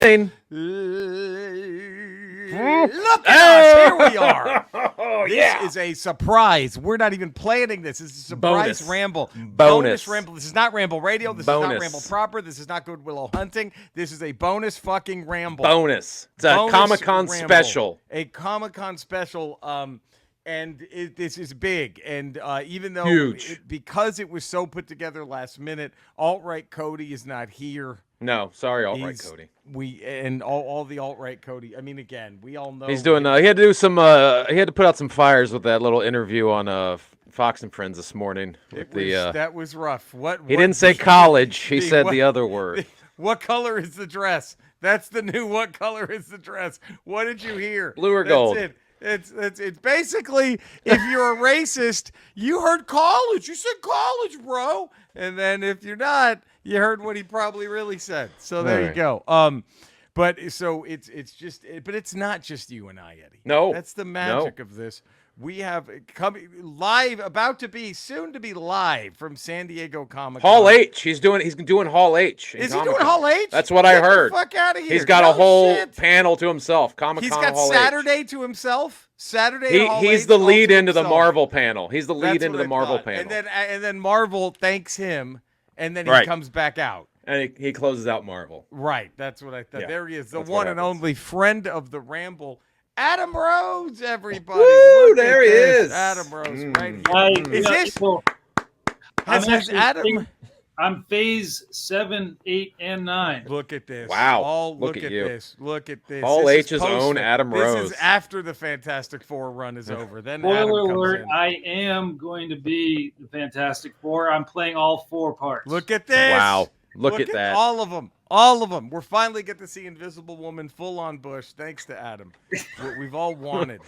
Look at us. Here we are. Oh, This is a surprise. We're not even planning this. This is a surprise Bonus. ramble. Bonus Ramble. This is not Ramble Radio. This is not Ramble proper. This is not Goodwill Hunting. This is a bonus fucking ramble. Bonus. It's a Bonus Comic-Con ramble. special. A Comic-Con special. And this is big. And even though Huge. because it was so put together last minute, Alt-Right Cody is not here. No, sorry, alt-right Cody. All the alt-right Cody. I mean, again, we all know He's doing. He had to do some. He had to put out some fires with that little interview on Fox and Friends this morning. That was rough. He didn't say college. He said the other word. What color is the dress? That's the new. What color is the dress? What did you hear? Blue or gold? It's basically, if you're a racist, you heard college. You said college, bro. And then if you're not, you heard what he probably really said. So there you go. But so it's just, but it's not just you and I, Eddie. No, that's the magic of this. We have coming live, soon to be live from San Diego Comic-Con. Hall H. He's doing Hall H. Is he doing Hall H? That's what I heard. Get the fuck out of here. He's got a whole panel to himself. Comic-Con. He's got Hall Saturday H. to himself. Saturday. He's the lead into the Marvel panel. He's the lead into the Marvel panel. And then Marvel thanks him, and then he comes back out. And he closes out Marvel. Right. That's what I thought. Yeah, there he is, the one one and only friend of the Ramble. Adam Rhodes, everybody. Woo, there he is. Adam Rhodes, right here. Is this? Has Adam? I'm phase 7, 8, and 9. Look at this. Wow. Look at this. Look at this. Hall H's own Adam Rhodes. This is after the Fantastic Four run is over. Then spoiler alert, I am going to be the Fantastic Four. I'm playing all 4 parts. Look at this. Wow. Look at that. All of them. All of them. We're finally get to see Invisible Woman full on Bush, thanks to Adam. What we've all wanted.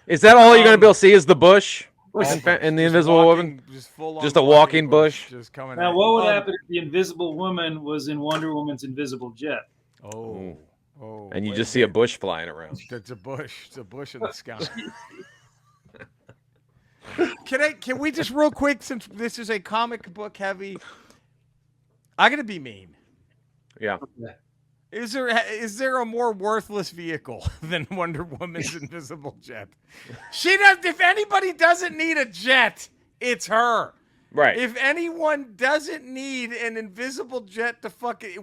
Is that all you're going to be able to see is the bush? And the Invisible Woman? Just a walking bush? Just coming now, what would happen if the Invisible Woman was in Wonder Woman's invisible jet? Oh. And you just see a bush flying around. It's a bush. It's a bush in the sky. Can we just real quick, since this is a comic book heavy, I'm going to be mean. Yeah. Is there a more worthless vehicle than Wonder Woman's invisible jet? She does. If anybody doesn't need a jet, it's her. Right. If anyone doesn't need an invisible jet to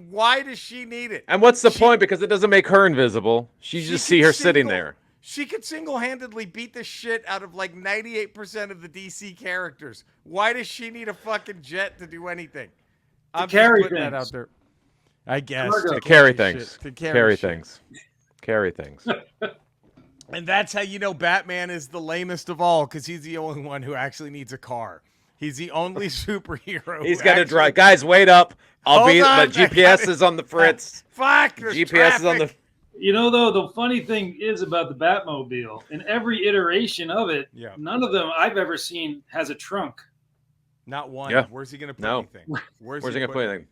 why does she need it? And what's the point? Because it doesn't make her invisible. You just see her sitting there. She could single-handedly beat the shit out of like 98% of the DC characters. Why does she need a fucking jet to do anything? I'm just putting that out there. I guess to carry things. To carry things. Carry things. And that's how you know Batman is the lamest of all, because he's the only one who actually needs a car. He's the only superhero. He's got to drive. Guys, wait up. But GPS is on the fritz. Fuck. GPS is on the. You know, though, the funny thing is about the Batmobile, in every iteration of it, none of them I've ever seen has a trunk. Not one. Yeah. Where's he going to put anything? Where's he going to put anything?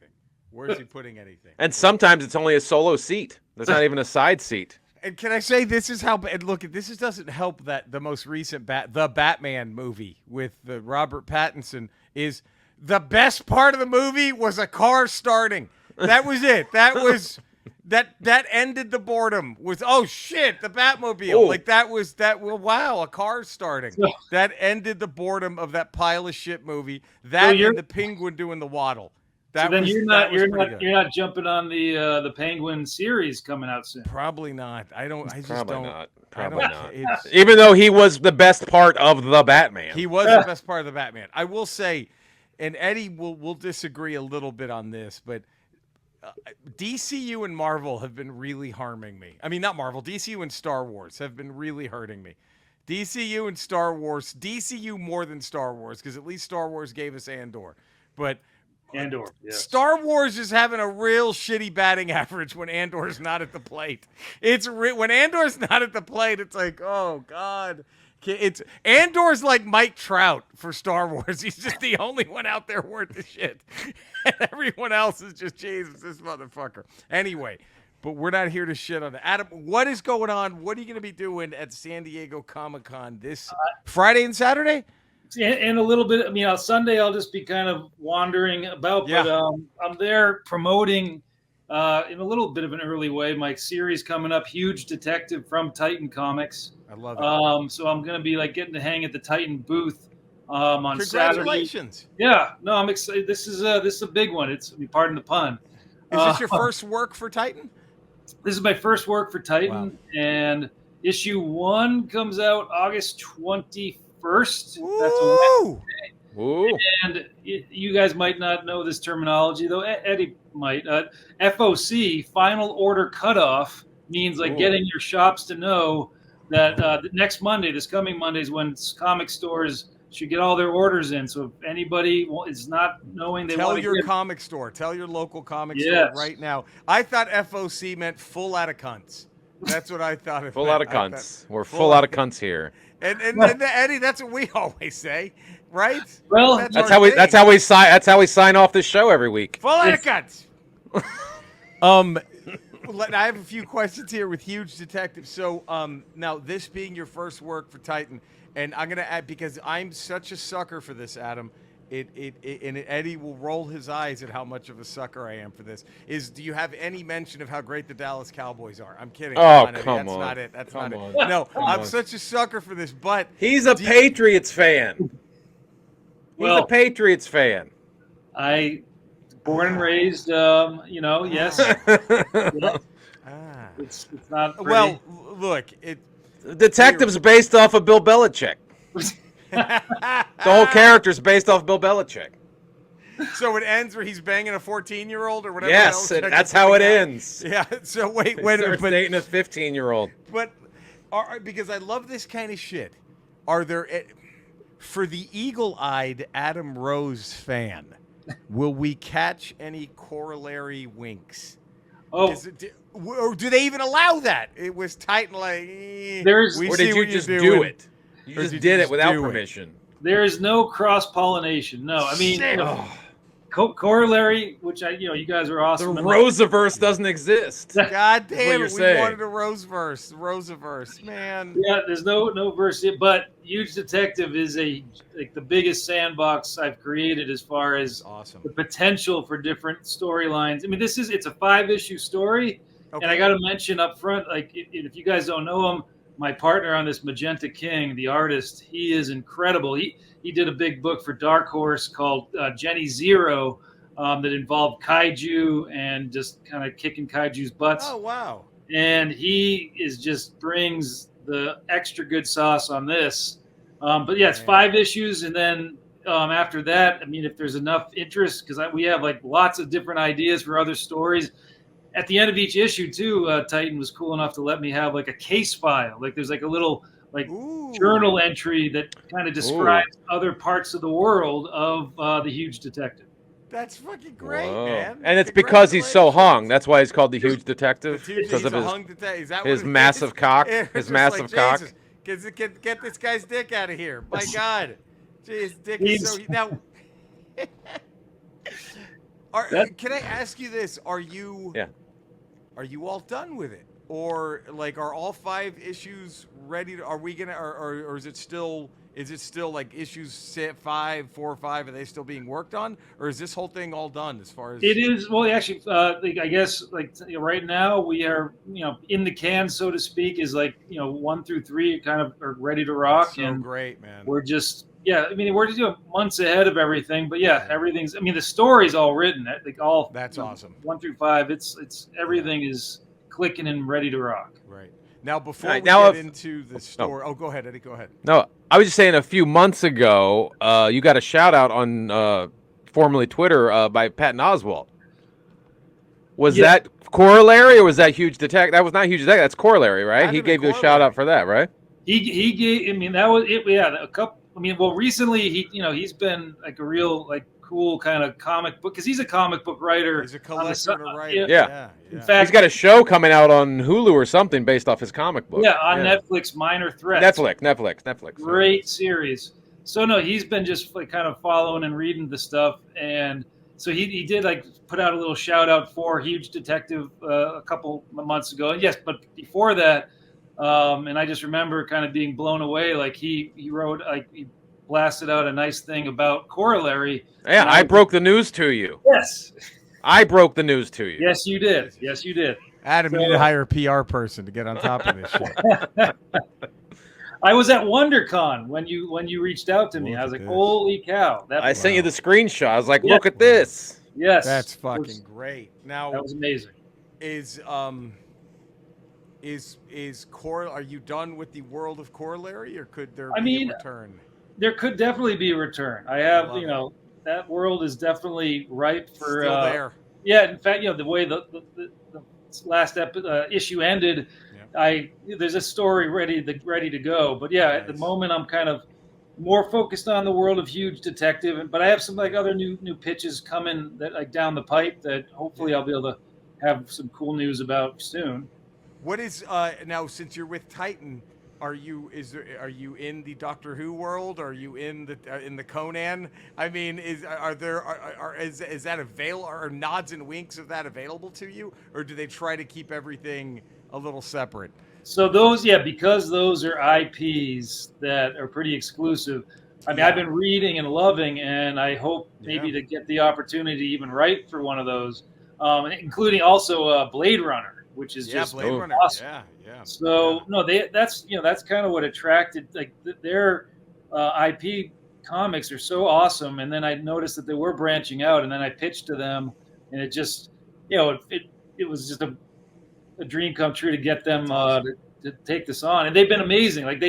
Where's he putting anything? And sometimes it's only a solo seat. There's not even a side seat. And can I say this is how? And look, this doesn't help that the most recent the Batman movie with the Robert Pattinson is the best part of the movie was a car starting. That was it. That was that ended the boredom. Was oh shit the Batmobile like that was that well wow a car starting that ended the boredom of that pile of shit movie. That and the Penguin doing the waddle. That so then you're not jumping on the Penguin series coming out soon. Probably not. Probably not. Even though he was the best part of the Batman. He was the best part of the Batman. I will say, and Eddie will disagree a little bit on this, but DCU and Marvel have been really harming me. I mean, not Marvel. DCU and Star Wars have been really hurting me. DCU and Star Wars. DCU more than Star Wars, because at least Star Wars gave us Andor, but. Andor, yes. Star Wars is having a real shitty batting average when Andor's not at the plate. When Andor's not at the plate, it's like, oh God. It's Andor's like Mike Trout for Star Wars. He's just the only one out there worth the shit. And everyone else is just, Jesus, this motherfucker. Anyway, but we're not here to shit on it. Adam, what is going on? What are you going to be doing at San Diego Comic-Con this Friday and Saturday? And a little bit, I mean, on Sunday I'll just be kind of wandering about, but I'm there promoting in a little bit of an early way, my series coming up, Huge Detective from Titan Comics. I love it. So I'm going to be like getting to hang at the Titan booth on Congratulations. Saturday. Yeah, no, I'm excited. This is a big one. Pardon the pun. Is this your first work for Titan? This is my first work for Titan, and issue 1 comes out August 21st. Woo! That's a Wednesday. Ooh. And you guys might not know this terminology, though Eddie might. FOC, Final Order Cutoff, means like getting your shops to know that next Monday, this coming Monday, is when comic stores should get all their orders in. So if anybody is not knowing, they tell want to your comic store, tell your local comic store right now. I thought FOC meant full out of cunts. That's what I thought. It full meant. out of cunts. We're full out of cunts here. And Eddie, that's what we always say, right? Well, that's how we sign off this show every week. Full out of cunts. I have a few questions here with Huge Detective. So, now this being your first work for Titan, and I'm gonna add, because I'm such a sucker for this, Adam. And Eddie will roll his eyes at how much of a sucker I am for this. Do you have any mention of how great the Dallas Cowboys are? I'm kidding. Oh, come on. That's not it. That's not it. No, I'm such a sucker for this, but he's a Patriots fan. He's a Patriots fan. I born and raised, yes. It's not pretty. Well, look, Detective's based off of Bill Belichick. The whole character's based off Bill Belichick. So it ends where he's banging a 14-year-old or whatever. Yes, that's how it ends. Yeah. So wait a minute. Dating a 15-year-old. But because I love this kind of shit. Are there, for the eagle-eyed Adam Rose fan, will we catch any corollary winks? Oh. Or do they even allow that? It was Titan like. Or did you just do it? You just did it without permission. There is no cross-pollination. No, I mean, corollary, which you guys are awesome. The Roseverse doesn't exist. God damn it, we saying. wanted a Roseverse, man. Yeah, there's no verse, but Huge Detective is the biggest sandbox I've created as far as the potential for different storylines. I mean, it's a 5-issue story, and I got to mention up front, like if you guys don't know him, my partner on this, Magenta King, the artist, he is incredible. He did a big book for Dark Horse called Jenny Zero that involved kaiju and just kind of kicking kaiju's butts. Oh, wow. And he brings the extra good sauce on this. But yeah, it's 5 issues. And then after that, I mean, if there's enough interest, because we have like lots of different ideas for other stories. At the end of each issue, too, Titan was cool enough to let me have like a case file. Like there's like a little journal entry that kind of describes other parts of the world of the Huge Detective. That's fucking great, man. And it's because he's so hung. That's why he's called the Huge Detective. Because of his massive cock. His massive cock. Get this guy's dick out of here. My God. Jeez, dick is so... Now... Can I ask you this? Are you all done with it, or like are all 5 issues ready? Are we gonna, or is it still like issues 4 or 5? Are they still being worked on, or is this whole thing all done as far as it is? Well, actually, I guess right now we are in the can, so to speak. Is 1 through 3 kind of are ready to rock. So and great, man. We're just. Yeah, I mean, we're just months ahead of everything, but yeah, everything's. I mean, the story's all written. All. That's awesome. 1 through 5, it's everything is clicking and ready to rock. Right now, before we get into the story, go ahead, Eddie. Go ahead. No, I was just saying. A few months ago, you got a shout out on formerly Twitter by Patton Oswalt. Was that Corollary or was that Huge Detective? That was not Huge Detective. That's Corollary, right? He gave you a shout out for that, right? He gave. I mean, that was it. Yeah, a couple. I mean, well, recently he's been like a real cool kind of comic book because he's a comic book writer. He's a collector and a writer. Yeah. In fact, he's got a show coming out on Hulu or something based off his comic book. Yeah, on Netflix, Minor Threats. Netflix. Great series. So no, he's been just kind of following and reading the stuff, and so he did put out a little shout out for Huge Detective a couple months ago. And yes, but before that. And I just remember kind of being blown away. Like he wrote, he blasted out a nice thing about Corollary. Yeah, I broke the news to you. Yes. I broke the news to you. Yes, you did. Yes, you did. Adam, you need to hire a PR person to get on top of this shit. I was at WonderCon when you reached out to me. Look I was at like, this. "Holy cow!" I sent you Wow. the screenshot. I was like, Yeah. look at this. Yes, That's it fucking was- great. Now, That was amazing. is are you done with the world of corollary, or could there I be mean, a return? There could definitely be a return. I have, love you know, that world is definitely ripe for. Still there. Yeah, in fact, you know, the way the last issue ended, there's a story ready to go. But yeah, at the moment, I'm kind of more focused on the world of Huge Detective, but I have some like other new pitches coming that like down the pipe that hopefully I'll be able to have some cool news about soon. What is now, since you're with Titan, are you in the Doctor Who world? Are you in the Conan? I mean, is that available? Are nods and winks of that available to you, or do they try to keep everything a little separate? So because those are IPs that are pretty exclusive. I mean, I've been reading and loving, and I hope maybe to get the opportunity to even write for one of those, including also Blade Runner, which is just Blade Runner. awesome. Yeah. So no, that's kind of what attracted like their IP comics are so awesome, and then I noticed that they were branching out, and then I pitched to them, and it just it was just a dream come true to get them to take this on, and they've been amazing. Like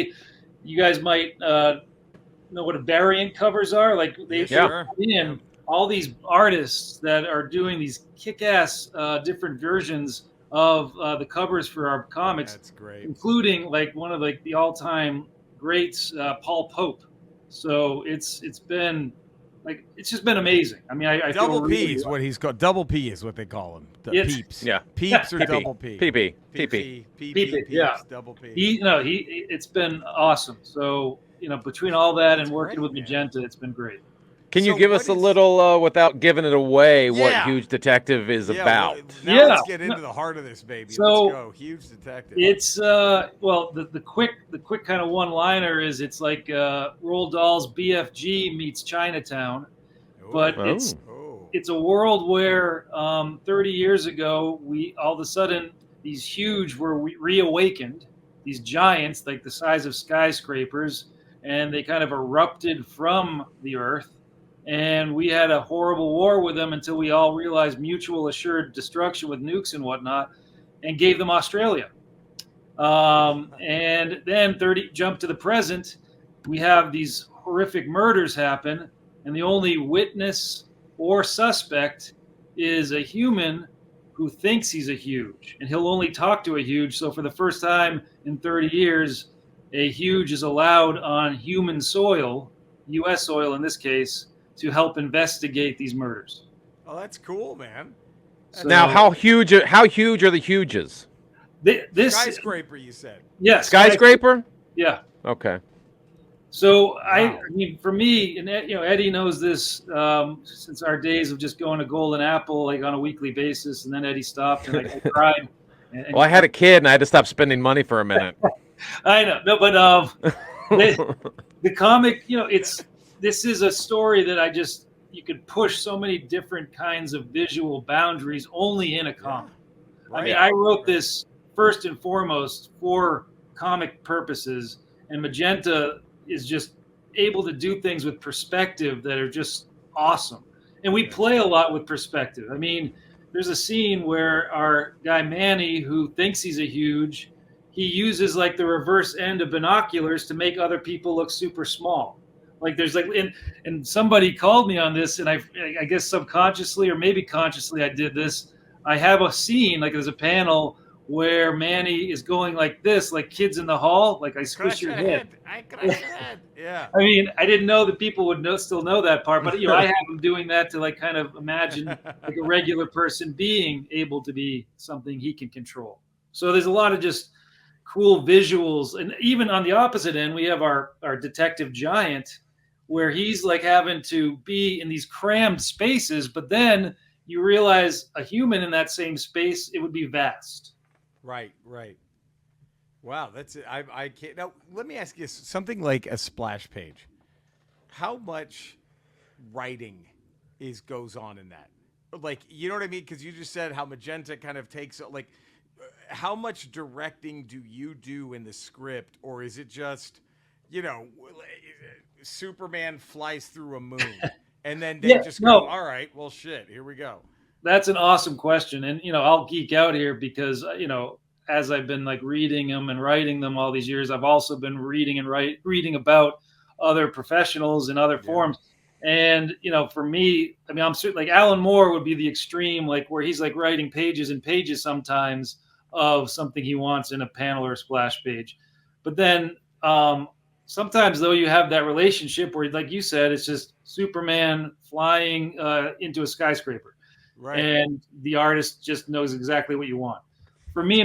you guys might know what a variant covers are. Like they in all these artists that are doing these kick-ass different versions of the covers for our comics. That's great, including like one of like the all-time greats, Paul Pope. So it's been like it's just been amazing. I mean, I double feel P really is what he's called. Double P is what they call him. Peeps. Yeah. Peeps or double P. PP. PP. Yeah. Double P. It's been awesome. So between all that and working with Magenta, it's been great. Can you give us a little, without giving it away, what Yeah. Huge Detective is about? Now let's get into the heart of this, baby. So, let's go. Huge Detective. It's the quick kind of one-liner is it's like Roald Dahl's BFG meets Chinatown, but it's a world where 30 years ago we all of a sudden these huge were reawakened, these giants like the size of skyscrapers, and they kind of erupted from the earth. And we had a horrible war with them until we all realized mutual assured destruction with nukes and whatnot, and gave them Australia. And then jump to the present, we have these horrific murders happen, and the only witness or suspect is a human who thinks he's a huge, and he'll only talk to a huge. So for the first time in 30 years, a huge is allowed on human soil, U.S. soil in this case, to help investigate these murders. Oh, that's cool, man. Now, how huge are the huges? This skyscraper, you said? Yes. Skyscraper? Yeah. Okay. So I mean, for me, and Eddie knows this since our days of just going to Golden Apple like on a weekly basis, and then Eddie stopped and I cried. Well, I had a kid and I had to stop spending money for a minute. I know, no, but the comic, this is a story that you could push so many different kinds of visual boundaries only in a comic. I mean, I wrote this first and foremost for comic purposes, and Magenta is just able to do things with perspective that are just awesome. And we play a lot with perspective. I mean, there's a scene where our guy Manny, who thinks he's a huge, he uses like the reverse end of binoculars to make other people look super small. Like there's like, and somebody called me on this, and I guess subconsciously or maybe consciously I did this. I have a scene, like there's a panel where Manny is going like this, like Kids in the Hall, like I squish your head. I crush your head. Yeah. I mean, I didn't know that people would still know that part, but I have him doing that to like kind of imagine like a regular person being able to be something he can control. So there's a lot of just cool visuals, and even on the opposite end, we have our detective giant, where he's like having to be in these crammed spaces, but then you realize a human in that same space, it would be vast. Right. Wow, that's it. I can't. Now, let me ask you something like a splash page. How much writing goes on in that? like, you know what I mean? Because you just said how Magenta kind of takes like, how much directing do you do in the script, or is it just, you know, Superman flies through a moon, and then they just go, all right, well, shit, here we go. That's an awesome question, and I'll geek out here because as I've been like reading them and writing them all these years, I've also been reading and reading about other professionals in other forums. And for me, I mean, I'm certain like Alan Moore would be the extreme, like where he's like writing pages and pages sometimes of something he wants in a panel or a splash page. But then sometimes though you have that relationship where, like you said, it's just Superman flying into a skyscraper, right? And the artist just knows exactly what you want. For me,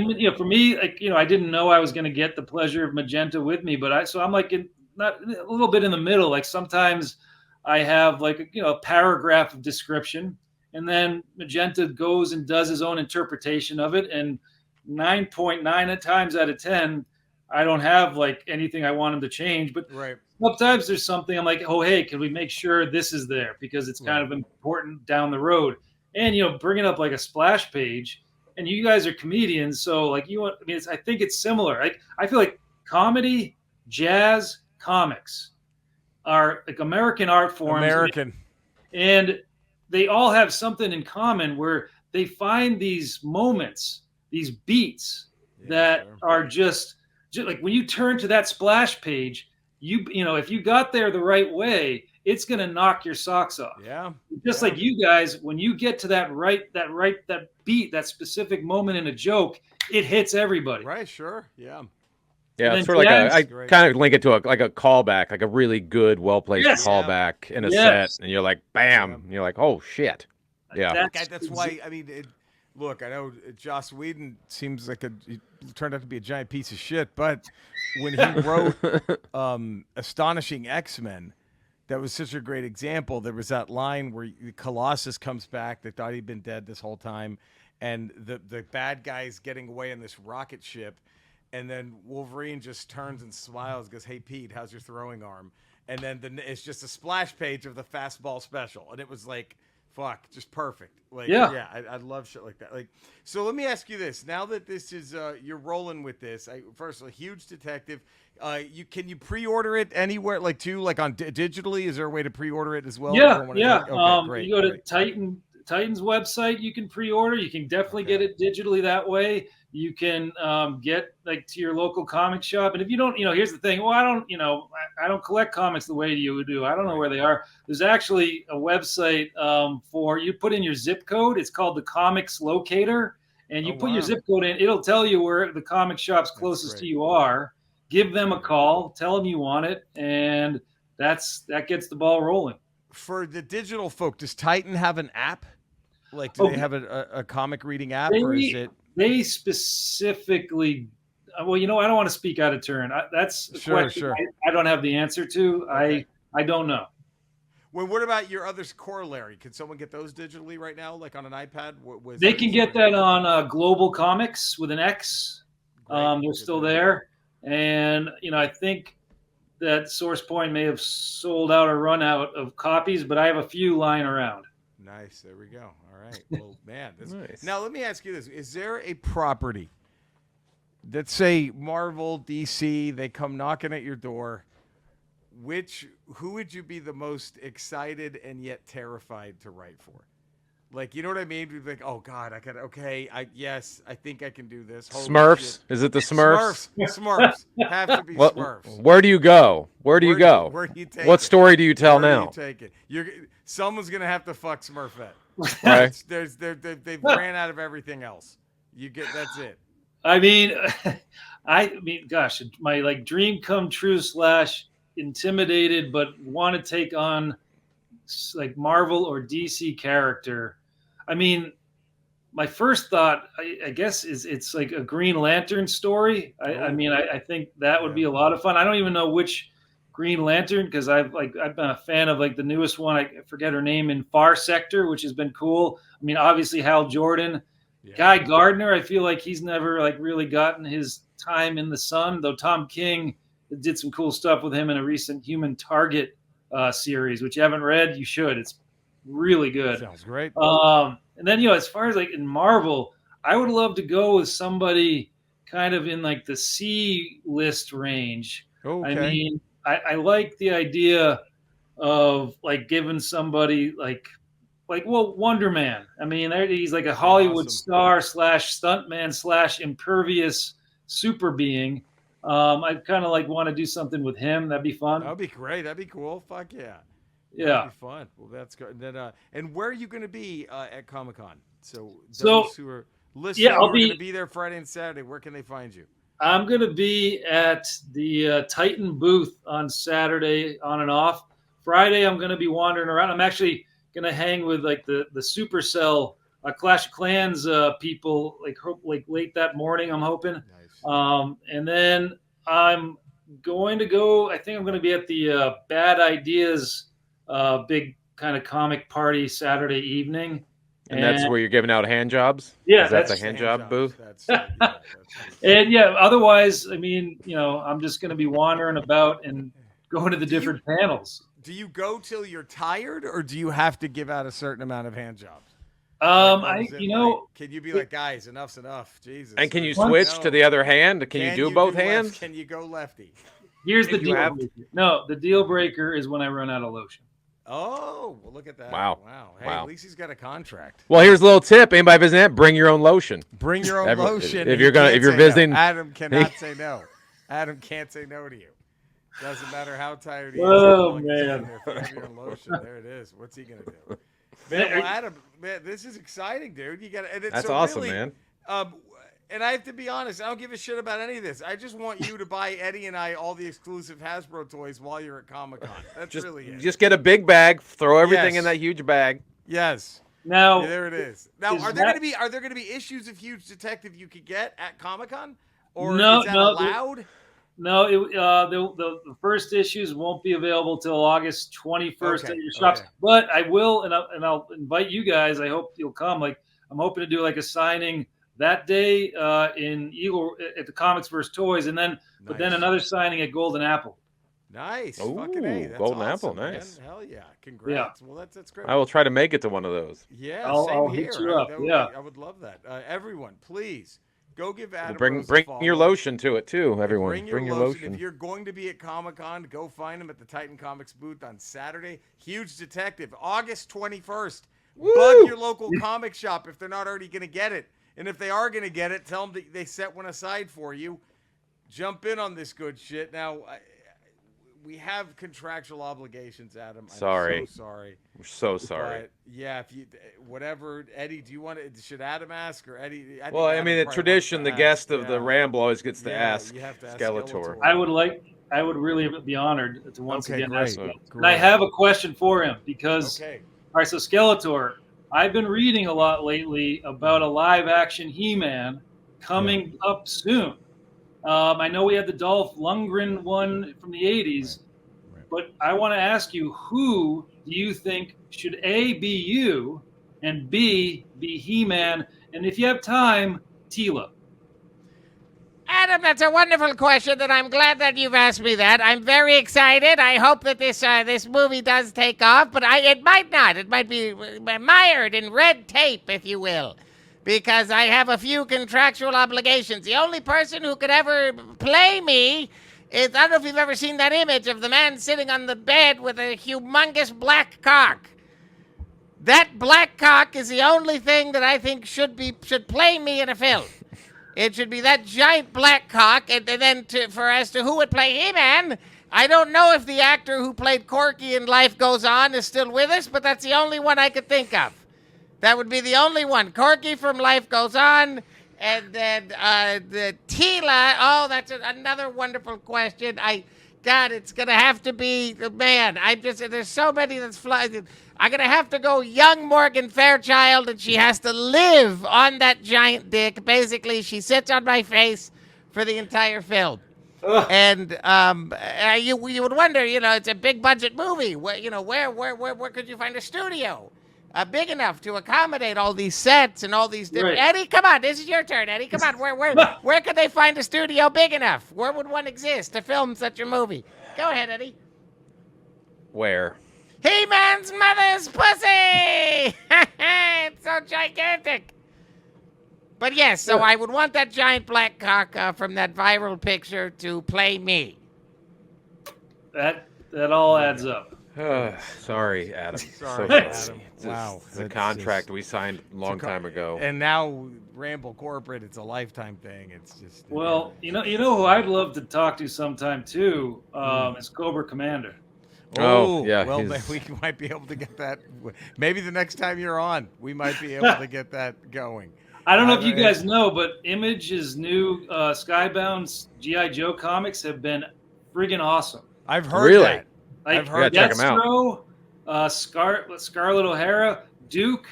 like I didn't know I was going to get the pleasure of Magenta with me, but I'm like not a little bit in the middle. Like sometimes I have like a paragraph of description, and then Magenta goes and does his own interpretation of it, and 9.9 times out of 10, I don't have like anything I want him to change. But sometimes there's something I'm like, oh hey, can we make sure this is there because it's kind of important down the road. And bringing up like a splash page, and you guys are comedians, so like I think it's similar. I feel like comedy, jazz, comics are like American art forms. And they all have something in common where they find these moments, these beats that are just like when you turn to that splash page, if you got there the right way, it's going to knock your socks off. Yeah. Just like you guys, when you get to that beat, that specific moment in a joke, it hits everybody. Right. Sure. Yeah. Yeah, it's sort of like I kind of link it to a callback, like a really good, well-placed callback in a set, and you're like, bam, and you're like, oh shit, yeah. That's why. I mean, look, I know Joss Whedon seems like he turned out to be a giant piece of shit, but when he wrote Astonishing X-Men, that was such a great example. There was that line where Colossus comes back. They thought he'd been dead this whole time, and the bad guy's getting away in this rocket ship. And then Wolverine just turns and smiles, goes, "Hey Pete, how's your throwing arm?" And then it's just a splash page of the fastball special, and it was like, fuck, just perfect. Like, I love shit like that. Like, so let me ask you this: now that this is you're rolling with this, first a huge detective. Can you pre-order it anywhere? Like on digitally? Is there a way to pre-order it as well? Yeah. Okay, great, you go to Titan's website. You can pre-order. You can definitely get it digitally that way. You can get like to your local comic shop. And if you don't, here's the thing. Well, I don't collect comics the way you do. I don't know where they are. There's actually a website for you put in your zip code. It's called the Comics Locator. And you put your zip code in. It'll tell you where the comic shops closest to you are. Give them a call. Tell them you want it. And that gets the ball rolling. For the digital folk, does Titan have an app? Like, do they have a comic reading app, or is it? They specifically, I don't want to speak out of turn. That's a question I don't have the answer to. Okay. I don't know. Well, what about your others corollary? Can someone get those digitally right now, like on an iPad? They can get that on Global Comics with an X. They're still there. And, I think that SourcePoint may have sold out or run out of copies, but I have a few lying around. Nice. There we go. All right. Well, man. Nice. Now, let me ask you this. Is there a property that, say, Marvel, DC, they come knocking at your door, who would you be the most excited and yet terrified to write for? Like, you know what I mean? We'd be like, oh, God, I think I can do this. Holy Smurfs? shit. Is it the Smurfs? Smurfs. Have to be Smurfs. Where do you go? Where do you go? Where do you take What story do you tell now? Where do you take it? Someone's going to have to fuck Smurfette. Right. They've ran out of everything else. That's it. I mean, gosh, my like dream come true / intimidated, but want to take on like Marvel or DC character. I mean, my first thought, I guess, is it's like a Green Lantern story. I think that would be a lot of fun. I don't even know which Green Lantern, because I've been a fan of like the newest one. I forget her name, in Far Sector, which has been cool. I mean, obviously Hal Jordan, Guy Gardner. I feel like he's never like really gotten his time in the sun, though. Tom King did some cool stuff with him in a recent Human Target series, which you haven't read. You should. It's really good. Sounds great. And then as far as like in Marvel, I would love to go with somebody kind of in like the C list range. Okay. I mean, I like the idea of like giving somebody like Wonder Man. I mean, he's like a Hollywood star / stuntman / impervious super being. I kind of like want to do something with him. That'd be fun. That'd be great. That'd be cool. Fuck yeah. Yeah. That'd be fun. Well, that's good. And where are you going to be at Comic-Con? So those who are listening, I'll be going to be there Friday and Saturday. Where can they find you? I'm going to be at the Titan booth on Saturday on and off. Friday, I'm going to be wandering around. I'm actually going to hang with like the Supercell Clash of Clans people like late that morning, I'm hoping. Nice. And then I'm going to go, I think I'm going to be at the Bad Ideas big kind of comic party Saturday evening. And that's where you're giving out hand jobs? Yeah, that's a hand job booth. And otherwise, I mean, I'm just going to be wandering about and going to the different panels. Do you go till you're tired, or do you have to give out a certain amount of hand jobs? Can you be like, guys, enough's enough, Jesus? And can you switch to the other hand? Can you do both hands? Can you go lefty? Here's the deal breaker. No, the deal breaker is when I run out of lotion. Oh, well, look at that. Wow. Hey, at least he's got a contract. Well, here's a little tip. Anybody visiting that, bring your own lotion. Bring your own lotion. If you're visiting. No. Adam cannot say no. Adam can't say no to you. Doesn't matter how tired he is. Oh, man. Your own lotion. There it is. What's he going to do? Man, well, Adam, man, this is exciting, dude. That's awesome, really, man. And I have to be honest, I don't give a shit about any of this. I just want you to buy Eddie and I all the exclusive Hasbro toys while you're at Comic-Con. That's really it. Just get a big bag, throw everything in that huge bag. Yes. Now there it is. Now, are there going to be issues of Huge Detective you could get at Comic-Con, or is that allowed? No, the first issues won't be available till August 21st at your shops. Okay. But I will, and I'll invite you guys. I hope you'll come. Like, I'm hoping to do like a signing that day in Eagle at the Comics vs. Toys, and then but then another signing at Golden Apple. Nice. Ooh, fucking A. That's Golden awesome, Apple, nice. Man. Hell yeah. Congrats. Yeah. Well, that's great. I will try to make it to one of those. Yeah, I'll hit you up. I would love that. Everyone, please. Go give Adam bring your lotion to it too, everyone. Bring your lotion. If you're going to be at Comic-Con, go find him at the Titan Comics booth on Saturday. Huge Detective, August 21st. Woo! Bug your local comic shop if they're not already going to get it. And if they are going to get it, tell them that they set one aside for you. Jump in on this good shit. Now, we have contractual obligations, Adam. Sorry. I'm so sorry. We're so sorry. But yeah, if you whatever, Eddie, do you want to? Should Adam ask or Eddie? Well, I mean, the tradition, the guest of the Ramble always gets to ask. You have to ask Skeletor. I would really be honored to once again ask him. Great. And I have a question for him because. Okay. All right, so Skeletor, I've been reading a lot lately about a live-action He-Man coming up soon. I know we had the Dolph Lundgren one from the 80s, but I want to ask you, who do you think should A, be you, and B, be He-Man, and if you have time, Teela? Adam, that's a wonderful question, and I'm glad that you've asked me that. I'm very excited. I hope that this movie does take off, but it might not. It might be mired in red tape, if you will, because I have a few contractual obligations. The only person who could ever play me is, I don't know if you've ever seen that image of the man sitting on the bed with a humongous black cock. That black cock is the only thing that I think should play me in a film. It should be that giant black cock, and then as to who would play He-Man, I don't know if the actor who played Corky in Life Goes On is still with us, but that's the only one I could think of. That would be the only one. Corky from Life Goes On, and then the Teela. Oh, that's another wonderful question. God, it's gonna have to be, man. There's so many that's flying. I'm gonna have to go young Morgan Fairchild, and she has to live on that giant dick. Basically, she sits on my face for the entire film. Ugh. And you would wonder, it's a big budget movie. Where could you find a studio big enough to accommodate all these sets and all these different? Right. Eddie, come on, this is your turn. Eddie, come on. Where could they find a studio big enough? Where would one exist to film such a movie? Go ahead, Eddie. Where? He-Man's mother's pussy! It's so gigantic. But yes, so I would want that giant black cock from that viral picture to play me. That all adds up. Sorry, Adam. Sorry, So Adam. It's Wow. It's a That's contract just- we signed a long time ago. And now Ramble Corporate, it's a lifetime thing. It's just Well, you know who I'd love to talk to sometime too is Cobra Commander. Oh, yeah, Well, he's- we might be able to get that. Maybe the next time you're on, we might be able to get that going. I don't know if you guys know, but Image's new Skybound G.I. Joe comics have been friggin' awesome. I've heard Really? that. Like, I've heard check 'em out. Destro, Scarlet O'Hara, Duke.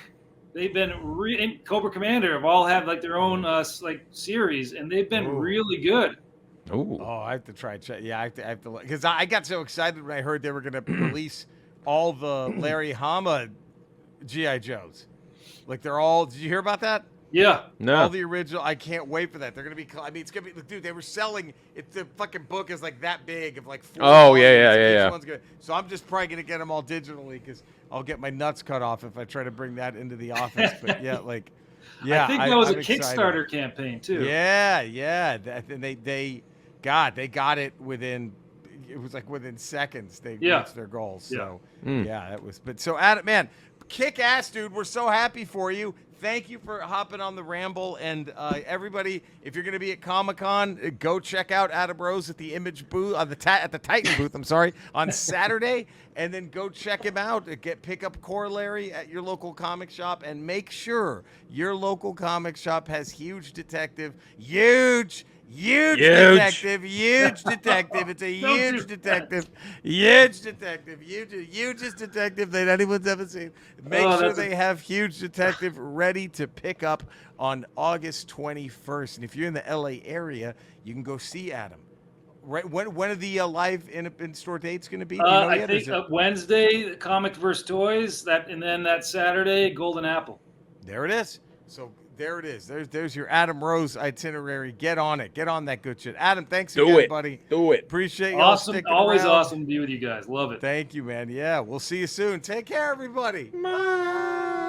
They've been and Cobra Commander have all had like their own like series, and they've been Ooh. really good. Ooh. Oh, I have to try. Yeah, I have to because I got so excited when I heard they were going to release all the Larry Hama GI Joes. Like they're all. Did you hear about that? Yeah, No. All the original. I can't wait for that. They're gonna be. I mean, it's gonna be. Dude, they were selling. The fucking book is like that big of like. 4 Oh, yeah, volumes. yeah, Each yeah. one's good. So I'm just probably gonna get them all digitally because I'll get my nuts cut off if I try to bring that into the office. But yeah, like, yeah. I think that was I'm a excited. Kickstarter campaign too. Yeah. And they got it within. It was like within seconds they reached their goals. So yeah, that was. But so Adam, man, kick ass, dude. We're so happy for you. Thank you for hopping on the Ramble, and everybody, if you're going to be at Comic-Con, go check out Adam Rose at the Image booth, at the Titan booth. I'm sorry, on Saturday, and then go check him out. Pick up Corollary at your local comic shop, and make sure your local comic shop has huge detective. It's a huge detective, hugest detective that anyone's ever seen. Make sure they have huge detective ready to pick up on August 21st. And if you're in the LA area, you can go see Adam. Right? When are the live in-store dates going to be? Do you know I yet? think Wednesday, Comics vs. Toys. And then that Saturday, Golden Apple. There it is. So there it is. There's your Adam Rose itinerary. Get on it. Get on that good shit. Adam, thanks again, buddy. Do it. Appreciate you all Awesome. sticking Always around. awesome to be with you guys. Love it. Thank you, man. Yeah, we'll see you soon. Take care, everybody. Bye.